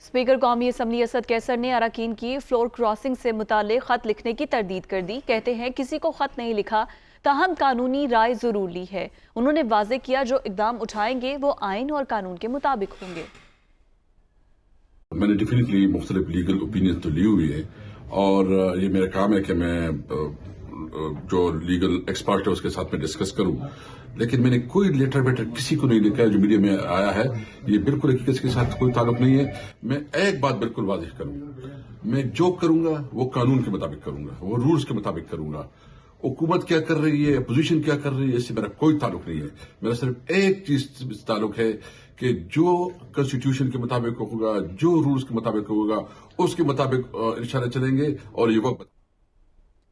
Speaker कौमी assembly Asad Qaiser ने अरकान की फ्लोर क्रॉसिंग से मुताल्लिक खत लिखने की तरदीद कर दी। कहते हैं किसी को खत नहीं लिखा, ताहम कानूनी राय जरूर ली है। उन्होंने वाजे किया जो इकदाम उठाएंगे वो आइन और कानून के मुताबिक होंगे। मैंने डेफिनेटली मुख्तलिफ लीगल ओपिनियन तो ली हुई है और ये मेरा काम है कि मैं जो लीगल एक्सपर्ट है उसके साथ में डिस्कस करूं, लेकिन मैंने कोई लेटर वेटर किसी को नहीं लिखा है। जो मीडिया में आया है ये बिल्कुल हकीकत के साथ कोई ताल्लुक नहीं है। मैं एक बात बिल्कुल वाज़ेह करूंगा, मैं जो करूंगा वो कानून के मुताबिक करूंगा, वो रूल्स के मुताबिक करूंगा। हुकूमत क्या कर रही है, अपोजिशन क्या कर रही है, इससे मेरा कोई ताल्लुक नहीं है। मेरा सिर्फ एक चीज ताल्लुक है कि जो कॉन्स्टिट्यूशन के मुताबिक होगा, जो रूल्स के मुताबिक होगा, उसके मुताबिक इंशाल्लाह चलेंगे। और ये वक्त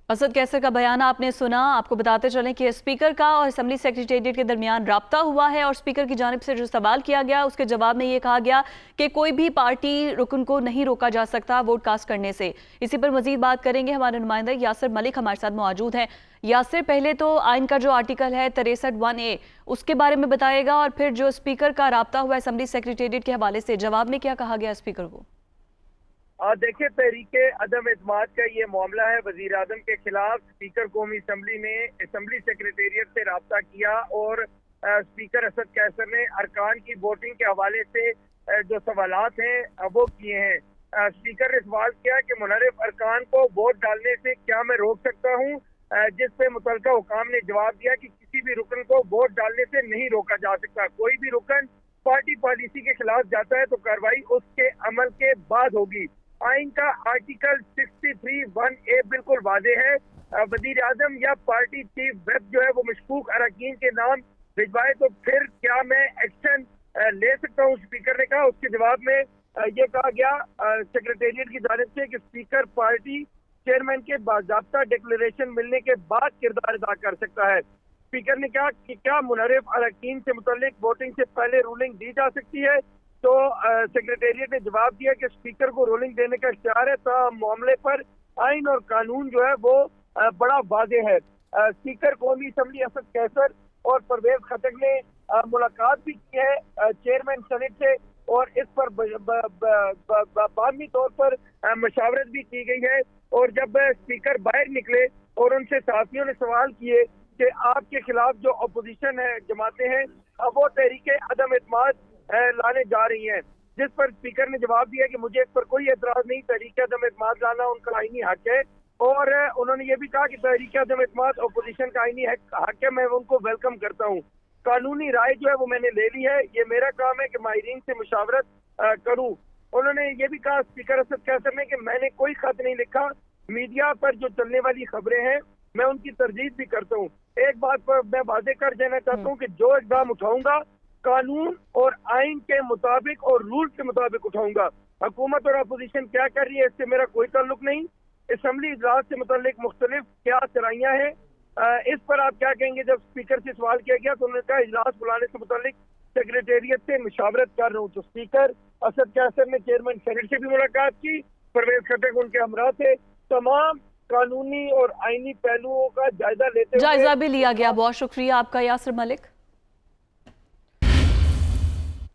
असद कैसर का बयान आपने सुना। आपको बताते चलें कि स्पीकर का और असम्बली सेक्रेटेरिएट के दरमियान राब्ता हुआ है और स्पीकर की जानिब से जो सवाल किया गया उसके जवाब में ये कहा गया कि कोई भी पार्टी रुकन को नहीं रोका जा सकता वोट कास्ट करने से। इसी पर मजीद बात करेंगे, हमारे नुमाइंदा यासिर मलिक हमारे साथ मौजूद हैं। यासिर, पहले तो आइन का जो आर्टिकल है 63(1)A उसके बारे में बताएगा और फिर जो स्पीकर का राब्ता हुआ असम्बली सेक्रेटेरिएट के हवाले से जवाब में क्या कहा गया स्पीकर को? देखिए, तहरीके अदम एतमाद का ये मामला है। वजीर आजम के खिलाफ स्पीकर कौमी असम्बली ने असम्बली सेक्रेटेरिएट से रब्ता किया और स्पीकर असद कैसर ने अरकान की वोटिंग के हवाले से जो सवालात हैं वो किए हैं। स्पीकर ने सवाल किया कि मुनरिफ अरकान को वोट डालने से क्या मैं रोक सकता हूँ, जिस पे मुतलका हुकाम ने जवाब दिया कि किसी भी रुकन को वोट डालने से नहीं रोका जा सकता। कोई भी रुकन पार्टी पॉलिसी के खिलाफ जाता है तो कार्रवाई उसके अमल के बाद होगी। आइन का आर्टिकल 63(1)A बिल्कुल वाजे है। वजीर आजम या पार्टी चीफ व्हिप जो है वो मशकूक अरकान के नाम भिजवाए तो फिर क्या मैं एक्शन ले सकता हूँ, स्पीकर ने कहा। उसके जवाब में ये कहा गया सेक्रेटेरिएट की जानिब से कि स्पीकर पार्टी चेयरमैन के बाज़ाब्ता डिक्लेरेशन मिलने के बाद किरदार अदा कर सकता है। स्पीकर ने कहा कि क्या मुनरिफ अरकान से मुतल्लिक वोटिंग से पहले रूलिंग दी जा सकती है, तो सेक्रेटेरिएट ने जवाब दिया कि स्पीकर को रूलिंग देने का इख्तियार है। तो मामले पर आइन और कानून जो है वो बड़ा वाजे है। स्पीकर कौमी असम्बली असद कैसर और परवेज खटक ने मुलाकात भी की है चेयरमैन सेनेट से और इस पर बाहमी तौर पर मशावरत भी की गई है। और जब स्पीकर बाहर निकले और उनसे साथियों ने सवाल किए कि आपके खिलाफ जो अपोजिशन है, जमातें हैं, वो तहरीके अदम एतमाद लाने जा रही हैं, जिस पर स्पीकर ने जवाब दिया कि मुझे इस पर कोई एतराज नहीं, तहरीके अदम एतमाद लाना उनका आईनी हक है। और उन्होंने ये भी कहा कि तहरीके अदम एतमाद अपोजिशन का आईनी हक है, मैं उनको वेलकम करता हूँ। कानूनी राय जो है वो मैंने ले ली है, ये मेरा काम है कि माहिरीन से मुशावरत करूँ। उन्होंने ये भी कहा स्पीकर असद कैसर ने कि मैंने कोई खत नहीं लिखा, मीडिया पर जो चलने वाली खबरें हैं मैं उनकी तरजीह भी करता हूँ। एक बात पर मैं वादे कर देना चाहता हूँ कि जो इक़दाम उठाऊंगा कानून और आइन के मुताबिक और रूल के मुताबिक उठाऊंगा। हुकूमत और अपोजिशन क्या कर रही है इससे मेरा कोई ताल्लुक नहीं। असम्बली इजलास से मुतल्लिक मुख्तलिफ क्या चराइयाँ हैं, इस पर आप क्या कहेंगे? जब स्पीकर से सवाल किया गया तो उन्होंने कहा इजलास बुलाने से मुतल्लिक सेक्रेटेरिएट से मुशावरत कर रहा हूँ। तो स्पीकर असद कैसर ने चेयरमैन सेनेट से भी मुलाकात की, परवेज खटक उनके हमरा थे। तमाम कानूनी और आईनी पहलुओं का जायजा लेते हुए जायजा भी लिया गया। बहुत शुक्रिया आपका यासिर मलिक।